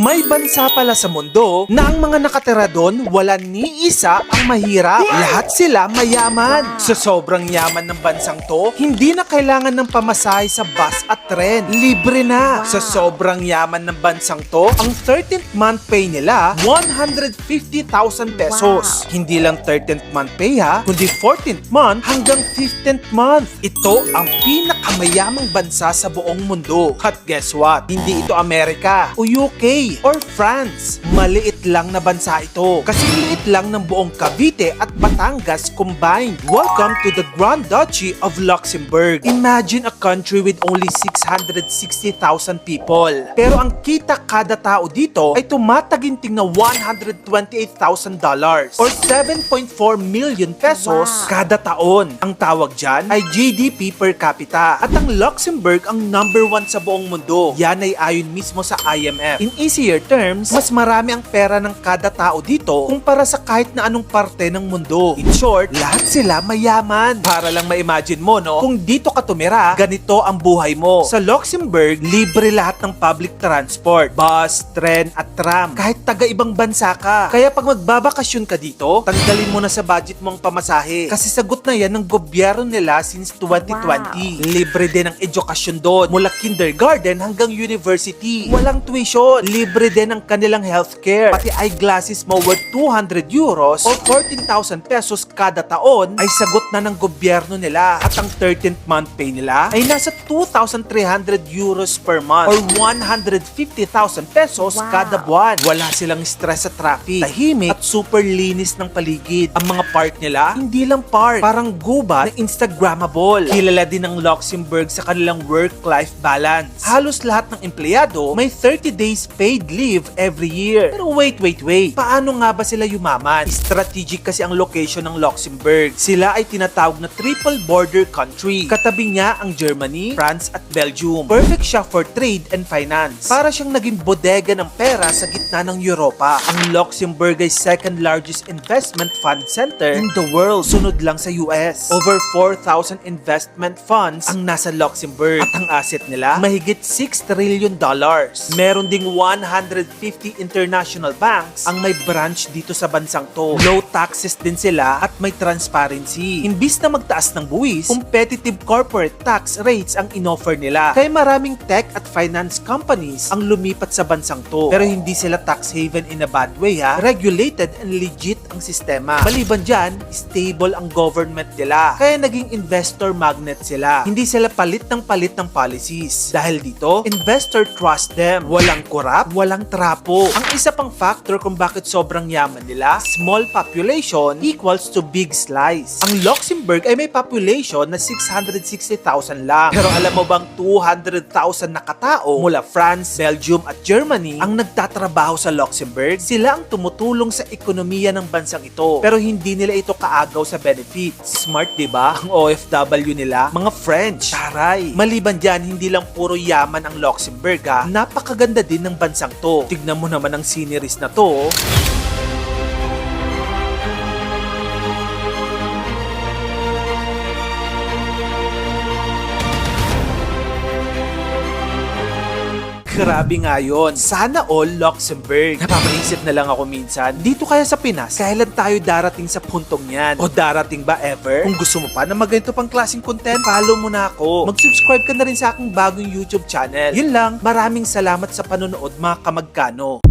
May bansa pala sa mundo na ang mga nakatira doon wala ni isa ang mahirap. Lahat sila mayaman. Sa sobrang yaman ng bansang to, hindi na kailangan ng pamasahe sa bus at tren. Libre na. Sa sobrang yaman ng bansang to, ang 13th month pay nila 150,000 pesos. Hindi lang 13th month pay ha, kundi 14th month hanggang 15th month. Ito ang pinakamayamang bansa sa buong mundo. At guess what? Hindi ito Amerika o UK or France. Maliit lang na bansa ito. Kasi liit lang ng buong Cavite at Batangas combined. Welcome to the Grand Duchy of Luxembourg. Imagine a country with only 660,000 people. Pero ang kita kada tao dito ay tumataginting na $128,000 or 7.4 million pesos kada taon. Ang tawag dyan ay GDP per capita. At ang Luxembourg ang number 1 sa buong mundo. Yan ay ayon mismo sa IMF. In easier terms, mas marami ang pera ng kada tao dito kumpara sa kahit na anong parte ng mundo. In short, lahat sila mayaman. Para lang ma-imagine mo, no? Kung dito ka tumira, ganito ang buhay mo. Sa Luxembourg, libre lahat ng public transport. Bus, tren, at tram. Kahit taga-ibang bansa ka. Kaya pag magbabakasyon ka dito, tanggalin mo na sa budget mo ang pamasahe. Kasi sagot na yan ng gobyerno nila since 2020. Libre din ang edukasyon doon. Mula kindergarten hanggang university. Walang tuition. Libre din ang kanilang healthcare. Pati eyeglasses mo worth 200 euros o 14,000 pesos kada taon ay sagot na ng gobyerno nila. At ang 13th month pay nila ay nasa 2,300 euros per month or 150,000 pesos kada buwan. Wala silang stress sa traffic. Tahimik at super linis ng paligid. Ang mga park nila, hindi lang park. Parang gubat na Instagrammable. Kilala din ng Luxembourg sa kanilang work-life balance. Halos lahat ng empleyado may 30 days paid leave every year. Pero wait. Paano nga ba sila yumaman? Strategic kasi ang location ng Luxembourg. Sila ay tinatawag na triple border country. Katabi niya ang Germany, France at Belgium. Perfect siya for trade and finance. Para siyang naging bodega ng pera sa gitna ng Europa. Ang Luxembourg ay second largest investment fund center in the world. Sunod lang sa US. Over 4,000 investment funds ang nasa Luxembourg. At ang asset nila, mahigit $6 trillion. Meron ding 150 international banks ang may branch dito sa bansang to. Low taxes din sila at may transparency. Imbis na magtaas ng buwis, competitive corporate tax rates ang inoffer nila. Kaya maraming tech at finance companies ang lumipat sa bansang to. Pero hindi sila tax haven in a bad way ha. Regulated and legit ang sistema. Maliban dyan, stable ang government nila. Kaya naging investor magnet sila. Hindi sila palit ng policies. Dahil dito, investor trust them. Walang corrupt, walang trapo. Ang isa pang factor kung bakit sobrang yaman nila, small population equals to big slice. Ang Luxembourg ay may population na 660,000 lang. Pero alam mo bang 200,000 na katao mula France, Belgium at Germany ang nagtatrabaho sa Luxembourg? Sila ang tumutulong sa ekonomiya ng bansang ito. Pero hindi nila ito kaagaw sa benefits. Smart, diba? Ang OFW nila, mga French. Taray. Maliban dyan, hindi lang puro yaman ang Luxembourg ha. Napakaganda din ng bansang to. Tignan mo naman ang sceneries na to. Grabe nga yun. Sana all Luxembourg. Napapaisip na lang ako minsan, dito kaya sa Pinas, kailan tayo darating sa puntong yan? O darating ba ever? Kung gusto mo pa na magganito pang klaseng content, follow mo na ako. Mag-subscribe ka na rin sa aking bagong YouTube channel. Yun lang, maraming salamat sa panonood mga kamagkano.